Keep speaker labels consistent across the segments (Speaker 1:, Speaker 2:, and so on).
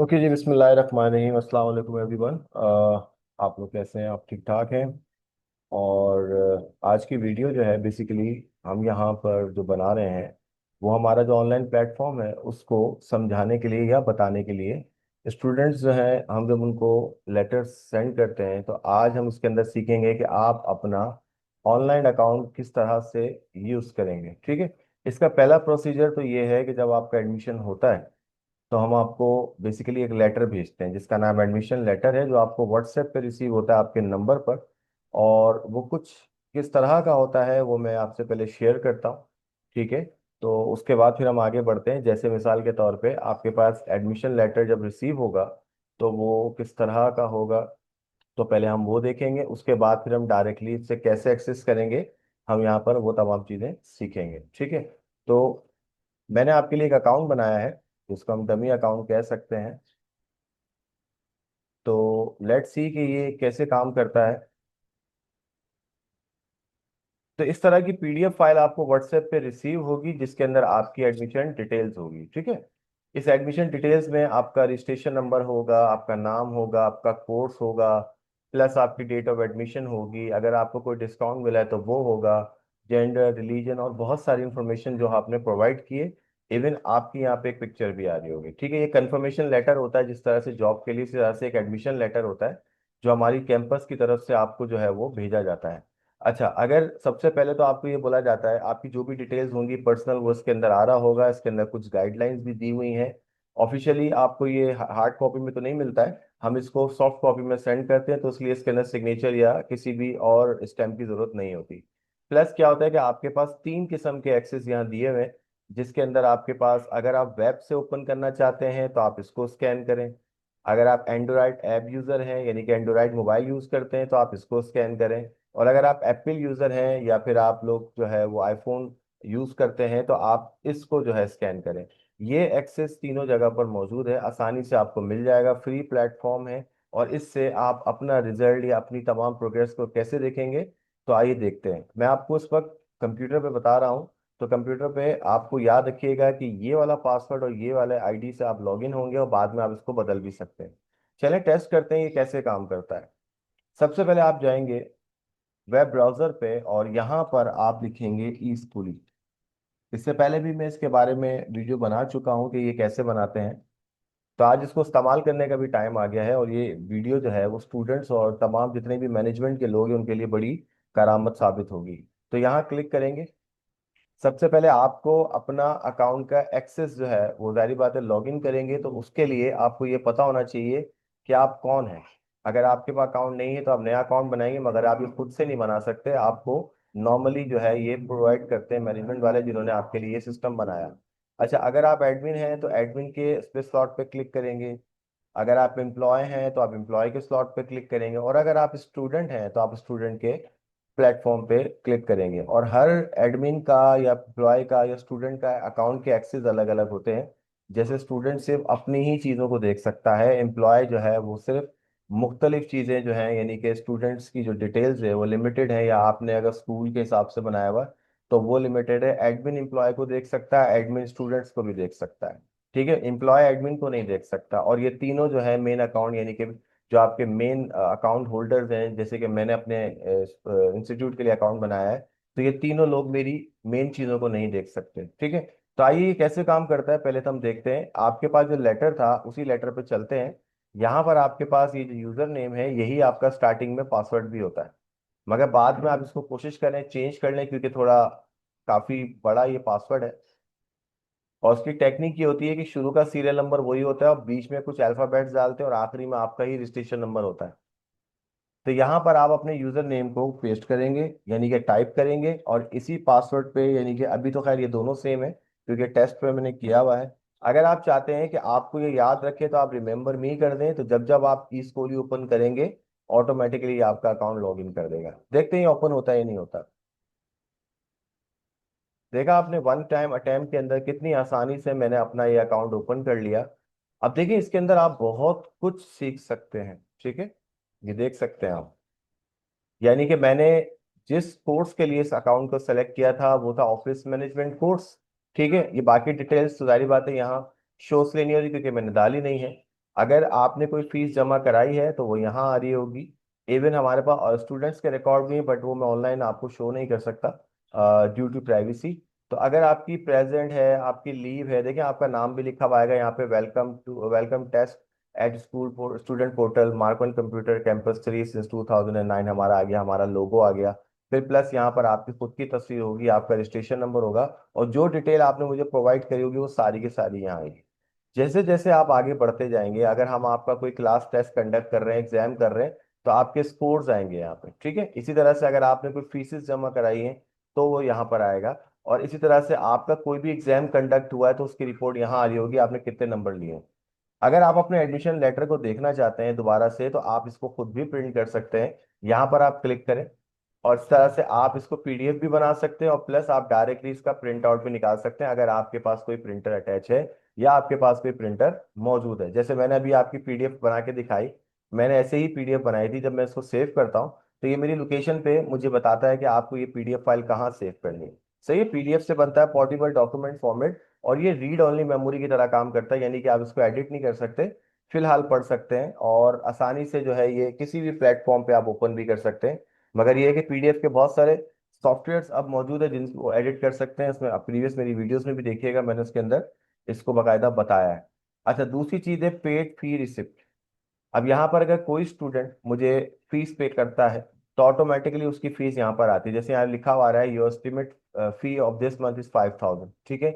Speaker 1: Okay जी, बिस्मिल्लाहिर्रहमानिर्रहीम। अस्सलाम वालेकुम एवरीवन। आप लोग कैसे हैं? आप ठीक ठाक हैं? और आज की वीडियो जो है बेसिकली हम यहाँ पर जो बना रहे हैं वो हमारा जो ऑनलाइन प्लेटफॉर्म है उसको समझाने के लिए या बताने के लिए। स्टूडेंट्स जो हैं हम जब उनको लेटर्स सेंड करते हैं तो आज हम इसके अंदर सीखेंगे कि आप अपना ऑनलाइन अकाउंट किस तरह से यूज़ करेंगे। ठीक है। इसका पहला प्रोसीजर तो ये है कि जब आपका एडमिशन होता है तो हम आपको बेसिकली एक लेटर भेजते हैं जिसका नाम एडमिशन लेटर है, जो आपको व्हाट्सएप पे रिसीव होता है आपके नंबर पर। और वो कुछ किस तरह का होता है वो मैं आपसे पहले शेयर करता हूँ। ठीक है। तो उसके बाद फिर हम आगे बढ़ते हैं। जैसे मिसाल के तौर पे आपके पास एडमिशन लेटर जब रिसीव होगा तो वो किस तरह का होगा, तो पहले हम वो देखेंगे। उसके बाद फिर हम डायरेक्टली इससे कैसे एक्सेस करेंगे, हम यहाँ पर वो तमाम चीज़ें सीखेंगे। ठीक है। तो मैंने आपके लिए एक अकाउंट बनाया है जिसको हम डमी अकाउंट कह सकते हैं। तो लेट्स सी कि ये कैसे काम करता है। तो इस तरह की पीडीएफ फाइल आपको व्हाट्सएप पे रिसीव होगी जिसके अंदर आपकी एडमिशन डिटेल्स होगी। ठीक है। इस एडमिशन डिटेल्स में आपका रजिस्ट्रेशन नंबर होगा, आपका नाम होगा, आपका कोर्स होगा, प्लस आपकी डेट ऑफ एडमिशन होगी। अगर आपको कोई डिस्काउंट मिला है तो वो होगा, जेंडर, रिलीजन और बहुत सारी इंफॉर्मेशन जो आपने प्रोवाइड किए। इवन आपकी यहाँ पे एक पिक्चर भी आ रही होगी। ठीक है। ये कंफर्मेशन लेटर होता है, जिस तरह से जॉब के लिए इस तरह से एक एडमिशन लेटर होता है जो हमारी कैंपस की तरफ से आपको जो है वो भेजा जाता है। अच्छा, अगर सबसे पहले तो आपको ये बोला जाता है आपकी जो भी डिटेल्स होंगी पर्सनल वो इसके अंदर आ रहा होगा। इसके अंदर कुछ गाइडलाइंस भी दी हुई हैं। ऑफिशियली आपको ये हार्ड कॉपी में तो नहीं मिलता है, हम इसको सॉफ्ट कॉपी में सेंड करते हैं, तो इसलिए इसके अंदर सिग्नेचर या किसी भी और स्टैम्प की जरूरत नहीं होती। प्लस क्या होता है कि आपके पास तीन किस्म के एक्सेस यहाँ दिए हुए हैं, जिसके अंदर आपके पास अगर आप वेब से ओपन करना चाहते हैं तो आप इसको स्कैन करें। अगर आप एंड्रॉयड ऐप यूजर हैं यानी कि एंड्रॉयड मोबाइल यूज करते हैं तो आप इसको स्कैन करें। और अगर आप एप्पल यूजर हैं या फिर आप लोग जो है वो आईफोन यूज करते हैं तो आप इसको जो है स्कैन करें। ये एक्सेस तीनों जगह पर मौजूद है, आसानी से आपको मिल जाएगा, फ्री प्लेटफॉर्म है। और इससे आप अपना रिजल्ट या अपनी तमाम प्रोग्रेस को कैसे देखेंगे, तो आइए देखते हैं। मैं आपको इस वक्त कंप्यूटर पे बता रहा हूँ। तो कंप्यूटर पे आपको याद रखिएगा कि ये वाला पासवर्ड और ये वाले आईडी से आप लॉगिन होंगे और बाद में आप इसको बदल भी सकते हैं। चलें टेस्ट करते हैं ये कैसे काम करता है। सबसे पहले आप जाएंगे वेब ब्राउजर पे और यहाँ पर आप लिखेंगे ई स्कूली। इससे पहले भी मैं इसके बारे में वीडियो बना चुका हूँ कि ये कैसे बनाते हैं। तो आज इसको इस्तेमाल करने का भी टाइम आ गया है और ये वीडियो जो है वो स्टूडेंट्स और तमाम जितने भी मैनेजमेंट के लोग हैं उनके लिए बड़ी करामत साबित होगी। तो यहाँ क्लिक करेंगे। सबसे पहले आपको अपना अकाउंट का एक्सेस जो है वो जारी बात है लॉगिन करेंगे, तो उसके लिए आपको ये पता होना चाहिए कि आप कौन हैं। अगर आपके पास अकाउंट नहीं है तो आप नया अकाउंट बनाएंगे, मगर आप ये खुद से नहीं बना सकते। आपको नॉर्मली जो है ये प्रोवाइड करते हैं मैनेजमेंट वाले जिन्होंने आपके लिए ये सिस्टम बनाया। अच्छा, अगर आप एडमिन हैं तो एडमिन के स्पेस स्लॉट पे क्लिक करेंगे। अगर आप एम्प्लॉय हैं तो आप एम्प्लॉय के स्लॉट पे क्लिक करेंगे। और अगर आप स्टूडेंट हैं तो आप स्टूडेंट के प्लेटफॉर्म पे क्लिक करेंगे। और हर एडमिन का या एम्प्लॉय का या स्टूडेंट का अकाउंट के एक्सेस अलग अलग होते हैं। जैसे स्टूडेंट सिर्फ अपनी ही चीज़ों को देख सकता है, एम्प्लॉय जो है वो सिर्फ मुख्तलिफ चीज़ें जो हैं यानी कि स्टूडेंट्स की जो डिटेल्स है वो लिमिटेड है, या आपने अगर स्कूल के हिसाब से बनाया हुआ तो वो लिमिटेड है। एडमिन एम्प्लॉय को देख सकता है, एडमिन स्टूडेंट्स को भी देख सकता है। ठीक है। एम्प्लॉय एडमिन को नहीं देख सकता। और ये तीनों जो है मेन अकाउंट यानी कि जो आपके मेन अकाउंट होल्डर्स हैं, जैसे कि मैंने अपने इंस्टीट्यूट के लिए अकाउंट बनाया है, तो ये तीनों लोग मेरी मेन चीज़ों को नहीं देख सकते। ठीक है। तो आइए ये कैसे काम करता है पहले तो हम देखते हैं। आपके पास जो लेटर था उसी लेटर पे चलते हैं। यहाँ पर आपके पास ये जो यूजर नेम है यही आपका स्टार्टिंग में पासवर्ड भी होता है, मगर बाद में आप इसको कोशिश करें चेंज कर लें क्योंकि थोड़ा काफी बड़ा ये पासवर्ड है। और उसकी टेक्निक ये होती है कि शुरू का सीरियल नंबर वही होता है और बीच में कुछ अल्फाबेट्स डालते हैं और आखिरी में आपका ही रजिस्ट्रेशन नंबर होता है। तो यहाँ पर आप अपने यूजर नेम को पेस्ट करेंगे यानी कि टाइप करेंगे और इसी पासवर्ड पे, यानी कि अभी तो खैर ये दोनों सेम है क्योंकि टेस्ट पे मैंने किया हुआ है। अगर आप चाहते हैं कि आपको ये याद रखे तो आप रिमेंबर मी कर दें, तो जब जब आप ई स्कूली ओपन करेंगे ऑटोमेटिकली आपका अकाउंट लॉग इन कर देगा। देखते हैं ओपन होता है या नहीं होता। देखा आपने वन टाइम अटेम्प्ट के अंदर कितनी आसानी से मैंने अपना ये अकाउंट ओपन कर लिया। अब देखिए इसके अंदर आप बहुत कुछ सीख सकते हैं। ठीक है। ये देख सकते हैं आप, यानी कि मैंने जिस कोर्स के लिए इस अकाउंट को सेलेक्ट किया था वो था ऑफिस मैनेजमेंट कोर्स। ठीक है। ये बाकी डिटेल्स तो जारी बात है यहाँ शो से नहीं हो रही क्योंकि मैंने डाली नहीं है। अगर आपने कोई फीस जमा कराई है तो वो यहाँ आ रही होगी। इवन हमारे पास स्टूडेंट्स के रिकॉर्ड भी हैं, बट वो मैं ऑनलाइन आपको शो नहीं कर सकता ड्यू टू प्राइवेसी। तो अगर आपकी प्रेजेंट है, आपकी लीव है, देखिए आपका नाम भी लिखा हुआ आएगा यहाँ पे, welcome test at school student portal mark on computer campus 3 since 2009 हमारा आ गया, हमारा लोगो आ गया। फिर प्लस यहाँ पर आपकी खुद की तस्वीर होगी, आपका रजिस्ट्रेशन नंबर होगा, और जो डिटेल आपने मुझे प्रोवाइड करी होगी वो सारी की सारी यहाँ आएगी। जैसे जैसे आप आगे बढ़ते जाएंगे, अगर हम आपका कोई क्लास टेस्ट कंडक्ट कर रहे हैं, एग्जाम कर रहे हैं, तो आपके स्कोर्स आएंगे यहाँ पे, ठीक है। इसी तरह से अगर आपने कोई फीसेस जमा कराई है तो वो यहाँ पर आएगा। और इसी तरह से आपका कोई भी एग्जाम कंडक्ट हुआ है तो उसकी रिपोर्ट यहाँ आ रही होगी, आपने कितने नंबर लिए हैं। अगर आप अपने एडमिशन लेटर को देखना चाहते हैं दोबारा से, तो आप इसको खुद भी प्रिंट कर सकते हैं। यहाँ पर आप क्लिक करें, और इस तरह से आप इसको पीडीएफ भी बना सकते हैं, और प्लस आप डायरेक्टली इसका प्रिंट आउट भी निकाल सकते हैं अगर आपके पास कोई प्रिंटर अटैच है या आपके पास कोई प्रिंटर मौजूद है। जैसे मैंने अभी आपकी पीडीएफ बना के दिखाई, मैंने ऐसे ही पीडीएफ बनाई थी। जब मैं इसको सेव करता हूँ तो ये मेरी लोकेशन पे मुझे बताता है कि आपको ये पीडीएफ फाइल कहाँ सेव करनी है। सही है, पीडीएफ से बनता है पोर्टेबल डॉक्यूमेंट फॉर्मेट, और ये रीड ओनली मेमोरी की तरह काम करता है, यानी कि आप इसको एडिट नहीं कर सकते, फिलहाल पढ़ सकते हैं, और आसानी से जो है ये किसी भी प्लेटफॉर्म पे आप ओपन भी कर सकते हैं। मगर ये है कि पीडीएफ के बहुत सारे सॉफ्टवेयर्स अब मौजूद है जिनको एडिट कर सकते हैं। इसमें आप प्रीवियस मेरी वीडियोस में भी देखिएगा, मैंने उसके अंदर इसको बाकायदा बताया है। अच्छा, दूसरी चीज़ है पेड फी रिसिप्ट। अब यहाँ पर अगर कोई स्टूडेंट मुझे फीस पे करता है तो ऑटोमेटिकली उसकी फीस यहाँ पर आती है। जैसे यहाँ लिखा हुआ आ रहा है, your estimate fee of this month is 5000, ठीक है,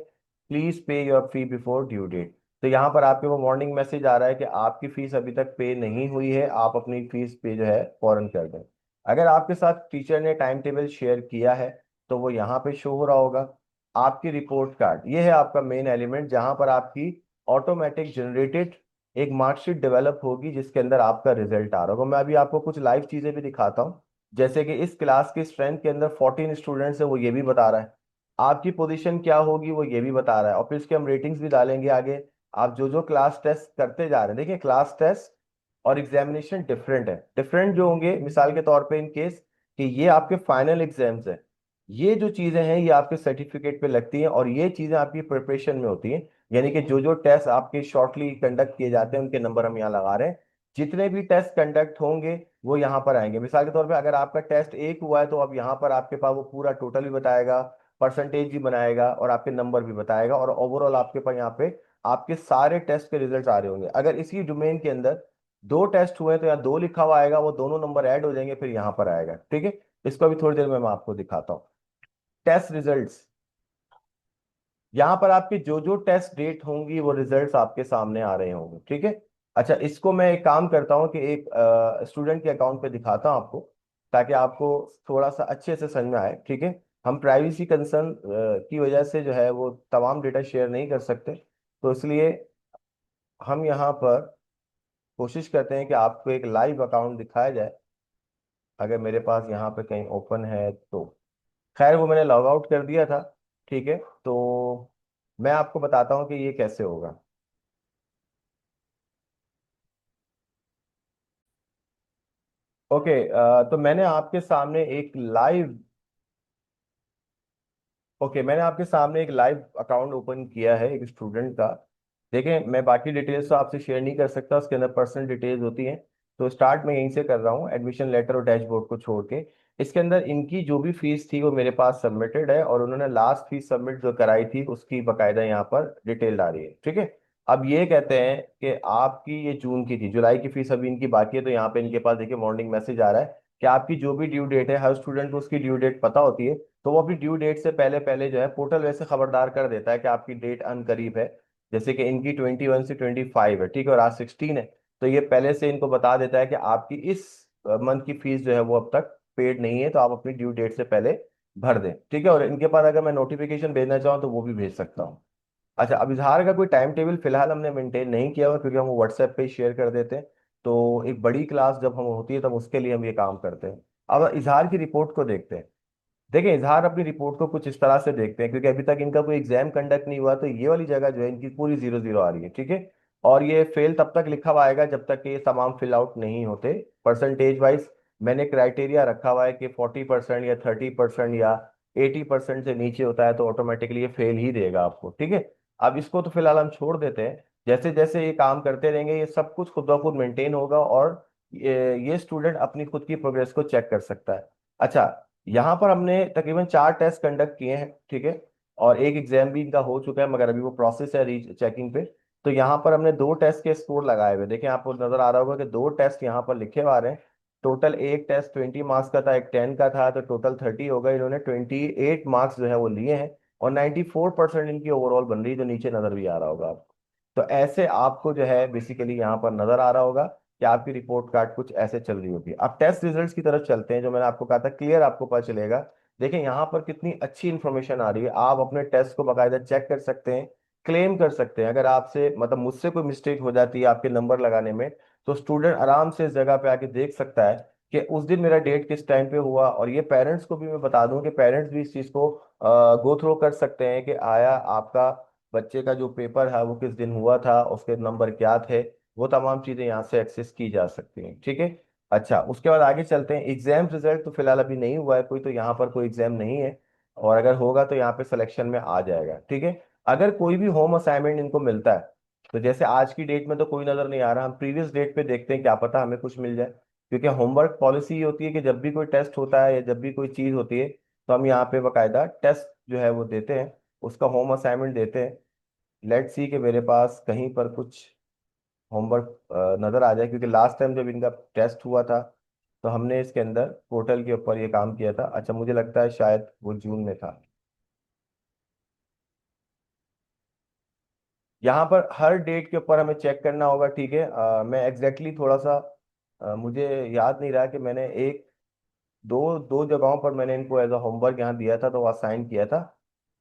Speaker 1: please pay your fee before due date. तो यहाँ पर आपके वो वार्निंग मैसेज आ रहा है कि आपकी फीस अभी तक पे नहीं हुई है, आप अपनी फीस पे जो है फौरन कर दें। अगर आपके साथ टीचर ने टाइम टेबल शेयर किया है तो वो यहाँ पे शो हो रहा होगा। आपकी रिपोर्ट कार्ड, ये है आपका मेन एलिमेंट, जहां पर आपकी ऑटोमेटिक जनरेटेड एक मार्कशीट डेवलप होगी जिसके अंदर आपका रिजल्ट आ रहा होगा। मैं अभी आपको कुछ लाइव चीजें भी दिखाता हूँ। जैसे कि इस क्लास की स्ट्रेंथ के अंदर 14 स्टूडेंट्स है, वो ये भी बता रहा है। आपकी पोजीशन क्या होगी वो ये भी बता रहा है, और फिर इसके हम रेटिंग्स भी डालेंगे आगे। आप जो जो क्लास टेस्ट करते जा रहे हैं, देखिए क्लास टेस्ट और एग्जामिनेशन डिफरेंट है। डिफरेंट जो होंगे, मिसाल के तौर पे इन केस कि ये आपके फाइनल एग्जाम्स हैं, ये जो चीजें हैं ये आपके सर्टिफिकेट पे लगती हैं, और ये चीजें आपकी प्रिपरेशन में होती हैं। यानी कि जो जो टेस्ट आपके शॉर्टली कंडक्ट किए जाते हैं उनके नंबर हम यहाँ लगा रहे हैं। जितने भी टेस्ट कंडक्ट होंगे वो यहाँ पर आएंगे। मिसाल के तौर पे अगर आपका टेस्ट एक हुआ है तो अब यहाँ पर आपके पास वो पूरा टोटल भी बताएगा, परसेंटेज भी बनाएगा, और आपके नंबर भी बताएगा, और ओवरऑल आपके पास यहाँ पे आपके सारे टेस्ट के रिजल्ट आ रहे होंगे। अगर इसी डोमेन के अंदर दो टेस्ट हुए तो यहाँ दो लिखा हुआ आएगा, वो दोनों नंबर ऐड हो जाएंगे, फिर यहाँ पर आएगा, ठीक है। इसको अभी थोड़ी देर में मैं आपको दिखाता हूँ। टेस्ट रिजल्ट्स, यहाँ पर आपके जो जो टेस्ट डेट होंगी वो रिजल्ट्स आपके सामने आ रहे होंगे, ठीक है। अच्छा, इसको मैं एक काम करता हूँ कि एक स्टूडेंट के अकाउंट पे दिखाता हूँ आपको, ताकि आपको थोड़ा सा अच्छे से समझ में आए, ठीक है। हम प्राइवेसी कंसर्न की वजह से जो है वो तमाम डेटा शेयर नहीं कर सकते, तो इसलिए हम यहाँ पर कोशिश करते हैं कि आपको एक लाइव अकाउंट दिखाया जाए। अगर मेरे पास यहाँ पे कहीं ओपन है तो, खैर वो मैंने लॉग आउट कर दिया था, ठीक है। तो मैं आपको बताता हूँ कि ये कैसे होगा। ओके, तो मैंने आपके सामने एक लाइव ओके, मैंने आपके सामने एक लाइव अकाउंट ओपन किया है एक स्टूडेंट का। देखें, मैं बाकी डिटेल्स तो आपसे शेयर नहीं कर सकता, उसके अंदर पर्सनल डिटेल्स होती हैं। तो स्टार्ट मैं यहीं से कर रहा हूँ, एडमिशन लेटर और डैशबोर्ड को छोड़ के। इसके अंदर इनकी जो भी फीस थी वो मेरे पास सबमिटेड है, और उन्होंने लास्ट फीस सबमिट जो कराई थी उसकी बकायदा यहाँ पर डिटेल आ रही है, ठीक है। अब ये कहते हैं कि आपकी ये जून की थी, जुलाई की फीस अभी इनकी बाकी है, तो यहाँ पे इनके पास देखिए मॉर्निंग मैसेज आ रहा है कि आपकी जो भी ड्यू डेट है, हर स्टूडेंट को उसकी ड्यू डेट पता होती है, तो वो अपनी ड्यू डेट से पहले पहले जो है पोर्टल वैसे खबरदार कर देता है कि आपकी डेट अन करीब है। जैसे कि इनकी 21 से 25 है, ठीक है, और आज 16 है, तो ये पहले से इनको बता देता है कि आपकी इस मंथ की फीस जो है वो अब तक पेड नहीं है, तो आप अपनी ड्यू डेट से पहले भर दें, ठीक है। और इनके पास अगर मैं नोटिफिकेशन भेजना चाहूँ तो वो भी भेज सकता हूँ। अच्छा, अब इजहार का कोई टाइम टेबल फिलहाल हमने मेंटेन नहीं किया हुआ, क्योंकि हम वो व्हाट्सएप पे शेयर कर देते हैं। तो एक बड़ी क्लास जब हम होती है तब उसके लिए हम ये काम करते हैं। अब इजहार की रिपोर्ट को देखते हैं। देखिए, इजहार अपनी रिपोर्ट को कुछ इस तरह से देखते हैं, क्योंकि अभी तक इनका कोई एग्जाम कंडक्ट नहीं हुआ, तो ये वाली जगह जो है इनकी पूरी 0 0 आ रही है, ठीक है। और ये फेल तब तक लिखा हुआ आएगा जब तक कि ये तमाम फिल आउट नहीं होते। परसेंटेज वाइज मैंने क्राइटेरिया रखा हुआ है कि 40% या 30% या 80% से नीचे होता है तो ऑटोमेटिकली ये फेल ही देगा आपको, ठीक है। अब इसको तो फिलहाल हम छोड़ देते हैं। जैसे जैसे ये काम करते रहेंगे ये सब कुछ खुद ब खुद मेंटेन होगा, और ये स्टूडेंट अपनी खुद की प्रोग्रेस को चेक कर सकता है। अच्छा, यहाँ पर हमने तकरीबन 4 टेस्ट कंडक्ट किए हैं, ठीक है, और एक एग्जाम भी इनका हो चुका है, मगर अभी वो प्रोसेस है री चेकिंग पे। तो यहाँ पर हमने 2 टेस्ट के स्कोर लगाए हुए, देखिए आपको नजर आ रहा होगा कि 2 टेस्ट यहाँ पर लिखे हुए आ रहे हैं। टोटल एक टेस्ट 20 मार्क्स का था, एक 10 का था, तो टोटल 30 होगा। इन्होंने 28 मार्क्स जो है वो लिए हैं, और 94% इनकी ओवरऑल बन रही है, जो नीचे नजर भी आ रहा होगा आपको। तो ऐसे आपको जो है बेसिकली यहाँ पर नजर आ रहा होगा कि आपकी रिपोर्ट कार्ड कुछ ऐसे चल रही होगी। अब टेस्ट रिजल्ट्स की तरफ चलते हैं, जो मैंने आपको कहा था क्लियर आपको पता चलेगा। देखिए यहाँ पर कितनी अच्छी इंफॉर्मेशन आ रही है, आप अपने टेस्ट को बाकायदा चेक कर सकते हैं, क्लेम कर सकते हैं। अगर आपसे मतलब मुझसे कोई मिस्टेक हो जाती है आपके नंबर लगाने में, तो स्टूडेंट आराम से इस जगह पे आके देख सकता है कि उस दिन मेरा डेट किस टाइम पे हुआ। और ये पेरेंट्स को भी मैं बता दूं कि पेरेंट्स भी इस चीज़ को गो थ्रो कर सकते हैं कि आया आपका बच्चे का जो पेपर है वो किस दिन हुआ था, उसके नंबर क्या थे, वो तमाम चीज़ें यहाँ से एक्सेस की जा सकती हैं, ठीक है। अच्छा, उसके बाद आगे चलते हैं। एग्जाम रिजल्ट तो फिलहाल अभी नहीं हुआ है कोई, तो यहाँ पर कोई एग्जाम नहीं है, और अगर होगा तो यहाँ पे सिलेक्शन में आ जाएगा, ठीक है। अगर कोई भी होम असाइनमेंट इनको मिलता है, तो जैसे आज की डेट में तो कोई नजर नहीं आ रहा, हम प्रीवियस डेट पे देखते हैं, क्या पता हमें कुछ मिल जाए। क्योंकि होमवर्क पॉलिसी ये होती है कि जब भी कोई टेस्ट होता है या जब भी कोई चीज़ होती है, तो हम यहाँ पे बाकायदा टेस्ट जो है वो देते हैं, उसका होम असाइनमेंट देते हैं। लेट्स सी कि मेरे पास कहीं पर कुछ होमवर्क नज़र आ जाए, क्योंकि लास्ट टाइम जब इनका टेस्ट हुआ था तो हमने इसके अंदर पोर्टल के ऊपर ये काम किया था। अच्छा, मुझे लगता है शायद वो जून में था। यहाँ पर हर डेट के ऊपर हमें चेक करना होगा, ठीक है। मैं एग्जैक्टली थोड़ा सा मुझे याद नहीं रहा कि मैंने एक दो दो जगहों पर मैंने इनको एज अ होमवर्क यहाँ दिया था, तो वो असाइन किया था,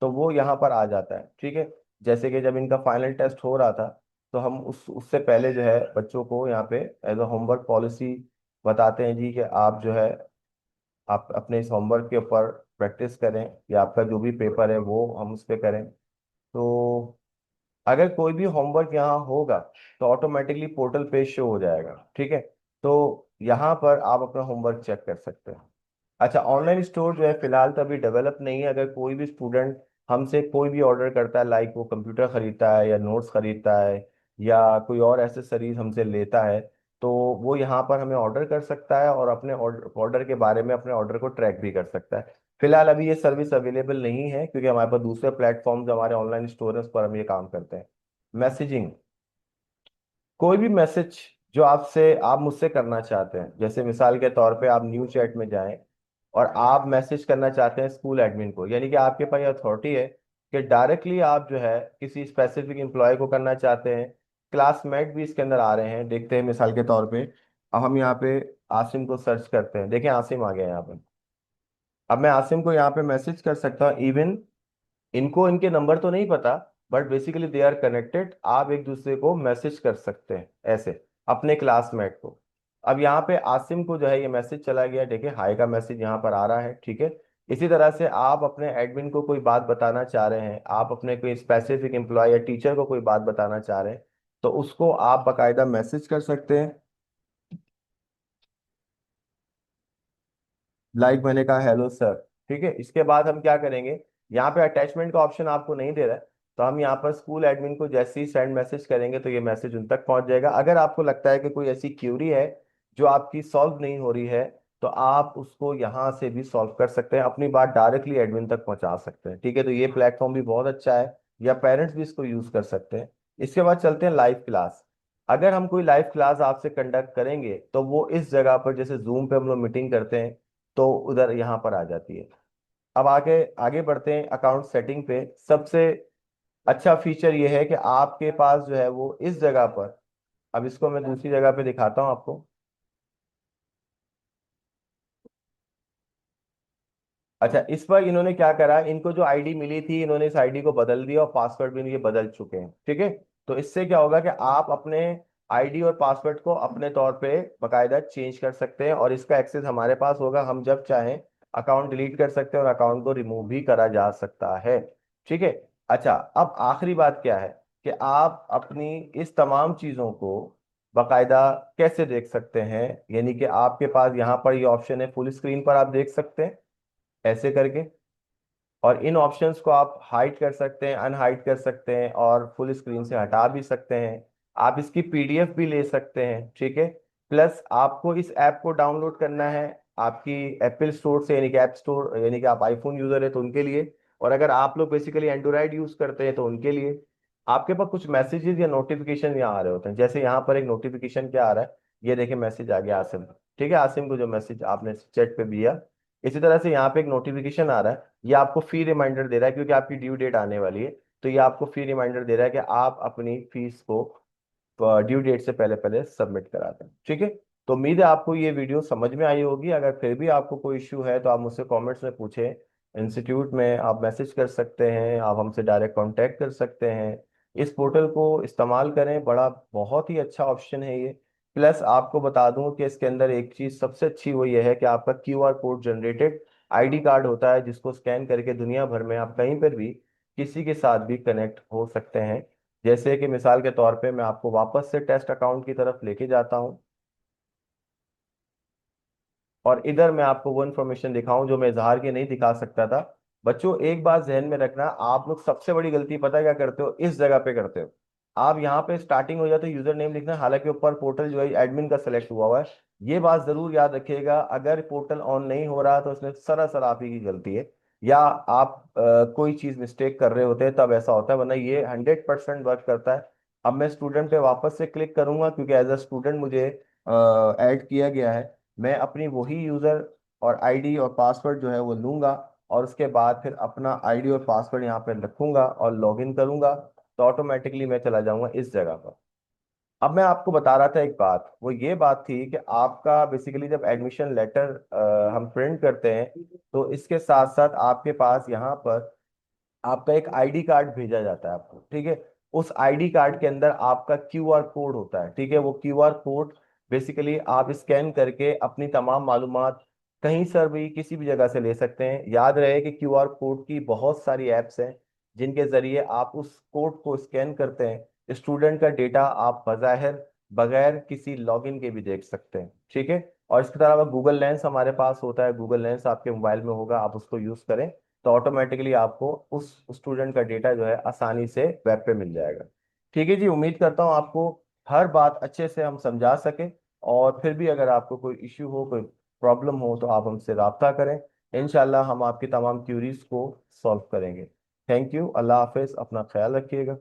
Speaker 1: तो वो यहाँ पर आ जाता है, ठीक है। जैसे कि जब इनका फाइनल टेस्ट हो रहा था, तो हम उससे पहले जो है बच्चों को यहाँ पे एज अ होमवर्क पॉलिसी बताते हैं जी कि आप जो है आप अपने इस होमवर्क के ऊपर प्रैक्टिस करें, या आपका जो भी पेपर है वो हम उस पर करें। तो अगर कोई भी होमवर्क यहाँ होगा तो ऑटोमेटिकली पोर्टल पे शो हो जाएगा, ठीक है। तो यहाँ पर आप अपना होमवर्क चेक कर सकते हैं। अच्छा, ऑनलाइन स्टोर जो है फिलहाल तो अभी डेवलप नहीं है। अगर कोई भी स्टूडेंट हमसे कोई भी ऑर्डर करता है, लाइक वो कंप्यूटर खरीदता है या नोट्स खरीदता है या कोई और एसेसरीज हमसे लेता है, तो वो यहाँ पर हमें ऑर्डर कर सकता है, और अपने ऑर्डर के बारे में अपने ऑर्डर को ट्रैक भी कर सकता है। फिलहाल अभी ये सर्विस अवेलेबल नहीं है, क्योंकि हमारे पास दूसरे प्लेटफॉर्म हमारे ऑनलाइन स्टोर है, उस पर हम ये काम करते हैं। मैसेजिंग, कोई भी मैसेज जो आपसे आप मुझसे करना चाहते हैं, जैसे मिसाल के तौर पे आप न्यू चैट में जाएं और आप मैसेज करना चाहते हैं स्कूल एडमिन को, यानी कि आपके पास अथॉरिटी है कि डायरेक्टली आप जो है किसी स्पेसिफिक एम्प्लॉय को करना चाहते हैं। क्लासमेट भी इसके अंदर आ रहे हैं, देखते हैं मिसाल के तौर पे। अब हम यहाँ पे आसिम को सर्च करते हैं, देखें आसिम आ गया यहाँ पे। अब मैं आसिम को यहाँ पे मैसेज कर सकता हूँ। इवन इनको इनके नंबर तो नहीं पता, but basically they are connected, आप एक दूसरे को मैसेज कर सकते हैं ऐसे अपने क्लासमेट को। अब यहाँ पे आसिम को जो है ये मैसेज चला गया, देखिए हाय का मैसेज यहाँ पर आ रहा है, ठीक है। इसी तरह से आप अपने एडमिन को कोई बात बताना चाह रहे हैं, आप अपने कोई स्पेसिफिक एम्प्लॉय या टीचर को कोई बात बताना चाह रहे हैं, तो उसको आप बाकायदा मैसेज कर सकते हैं। लाइक मैंने कहा हेलो सर, ठीक है। इसके बाद हम क्या करेंगे, यहाँ पे अटैचमेंट का ऑप्शन आपको नहीं दे रहा है, तो हम यहाँ पर स्कूल एडमिन को जैसे ही सेंड मैसेज करेंगे तो ये मैसेज उन तक पहुंच जाएगा। अगर आपको लगता है कि कोई ऐसी क्यूरी है जो आपकी सॉल्व नहीं हो रही है, तो आप उसको यहाँ से भी सॉल्व कर सकते हैं, अपनी बात डायरेक्टली एडमिन तक पहुंचा सकते हैं, ठीक है। तो ये प्लेटफॉर्म भी बहुत अच्छा है, या पेरेंट्स भी इसको यूज कर सकते हैं। इसके बाद चलते हैं लाइव क्लास। अगर हम कोई लाइव क्लास आपसे कंडक्ट करेंगे, तो वो इस जगह पर जैसे जूम पे हम लोग मीटिंग करते हैं, तो उधर यहाँ पर आ जाती है। अब आगे आगे बढ़ते हैं अकाउंट सेटिंग पे। सबसे अच्छा फीचर ये है कि आपके पास जो है वो इस जगह पर, अब इसको मैं दूसरी जगह पे दिखाता हूँ आपको। अच्छा, इस पर इन्होंने क्या करा, इनको जो आईडी मिली थी इन्होंने इस आईडी को बदल दिया, और पासवर्ड भी ये बदल चुके हैं, ठीक है। तो इससे क्या होगा कि आप अपने आईडी और पासवर्ड को अपने तौर पे बकायदा चेंज कर सकते हैं, और इसका एक्सेस हमारे पास होगा, हम जब चाहें अकाउंट डिलीट कर सकते हैं और अकाउंट को रिमूव भी करा जा सकता है, ठीक है। अच्छा, अब आखिरी बात क्या है कि आप अपनी इस तमाम चीज़ों को बकायदा कैसे देख सकते हैं, यानी कि आपके पास यहाँ पर ये ऑप्शन है, फुल स्क्रीन पर आप देख सकते हैं ऐसे करके। और इन ऑप्शंस को आप हाइड कर सकते हैं, अनहाइड कर सकते हैं, और फुल स्क्रीन से हटा भी सकते हैं। आप इसकी पीडीएफ भी ले सकते हैं, ठीक है। प्लस आपको इस ऐप को डाउनलोड करना है आपकी एप्पल स्टोर से, यानी कि ऐप स्टोर, यानी कि आप आईफोन यूजर है तो उनके लिए, और अगर आप लोग बेसिकली एंड्रॉइड यूज करते हैं तो उनके लिए। आपके पास कुछ मैसेजेस या नोटिफिकेशन यहाँ आ रहे होते हैं, जैसे यहाँ पर एक नोटिफिकेशन क्या आ रहा है, ये देखिए मैसेज आ गया आसिम, ठीक है, आसिम को जो मैसेज आपने चैट पे दिया। इसी तरह से यहाँ पे एक नोटिफिकेशन आ रहा है, ये आपको फी रिमाइंडर दे रहा है क्योंकि आपकी ड्यू डेट आने वाली है। तो ये आपको फी रिमाइंडर दे रहा है कि आप अपनी फीस को ड्यू डेट से पहले पहले सबमिट करा दें, ठीक है। तो उम्मीद है आपको ये वीडियो समझ में आई होगी। अगर फिर भी आपको कोई इश्यू है तो आप मुझसे कमेंट्स में पूछें, इंस्टीट्यूट में आप मैसेज कर सकते हैं, आप हमसे डायरेक्ट कांटेक्ट कर सकते हैं। इस पोर्टल को इस्तेमाल करें, बड़ा बहुत ही अच्छा ऑप्शन है ये। प्लस आपको बता दूं कि इसके अंदर एक चीज सबसे अच्छी वो ये है कि आपका QR code generated ID card होता है, जिसको स्कैन करके दुनिया भर में आप कहीं पर भी किसी के साथ भी कनेक्ट हो सकते हैं। जैसे कि मिसाल के तौर पे मैं आपको वापस से टेस्ट अकाउंट की तरफ लेके जाता हूं, और इधर मैं आपको वो इन्फॉर्मेशन दिखाऊं जो मैं इजहार की नहीं दिखा सकता था। बच्चों एक बात जहन में रखना, आप लोग सबसे बड़ी गलती पता है क्या करते हो, इस जगह पे करते हो। आप यहाँ पे स्टार्टिंग हो जाते यूजर नेम लिखना, हालांकि ऊपर पोर्टल जो है एडमिन का सिलेक्ट हुआ हुआ है। ये बात जरूर याद रखिएगा, अगर पोर्टल ऑन नहीं हो रहा तो उसमें सरासर आप ही की गलती है, या आप कोई चीज मिस्टेक कर रहे होते हैं तब ऐसा होता है, वरना ये 100% वर्क करता है। अब मैं स्टूडेंट पे वापस से क्लिक करूंगा क्योंकि एज अ स्टूडेंट मुझे ऐड किया गया है। मैं अपनी वही यूजर और आईडी और पासवर्ड जो है वो लूंगा, और उसके बाद फिर अपना आईडी और पासवर्ड यहाँ पे रखूंगा और लॉगिन करूंगा, तो ऑटोमेटिकली मैं चला जाऊंगा इस जगह पर। अब मैं आपको बता रहा था एक बात, वो ये बात थी कि आपका बेसिकली जब एडमिशन लेटर हम प्रिंट करते हैं तो इसके साथ साथ आपके पास यहाँ पर आपका एक आईडी कार्ड भेजा जाता है आपको, ठीक है। उस आईडी कार्ड के अंदर आपका क्यूआर कोड होता है, ठीक है। वो क्यूआर कोड बेसिकली आप स्कैन करके अपनी तमाम मालूमात कहीं से भी किसी भी जगह से ले सकते हैं। याद रहे कि क्यूआर कोड की बहुत सारी ऐप्स हैं जिनके जरिए आप उस कोड को स्कैन करते हैं, स्टूडेंट का डेटा आप बज़ाहिर बगैर किसी लॉगिन के भी देख सकते हैं, ठीक है। और इसके अलावा गूगल लेंस हमारे पास होता है, गूगल लेंस आपके मोबाइल में होगा, आप उसको यूज करें तो ऑटोमेटिकली आपको उस स्टूडेंट का डेटा जो है आसानी से वेब पे मिल जाएगा। ठीक है जी, उम्मीद करता हूँ आपको हर बात अच्छे से हम समझा सकें, और फिर भी अगर आपको कोई इश्यू हो, कोई प्रॉब्लम हो तो आप हमसे राब्ता करें। इंशाल्लाह हम आपकी तमाम क्यूरीज को सॉल्व करेंगे। थैंक यू, अल्लाह हाफिज, अपना ख्याल रखिएगा।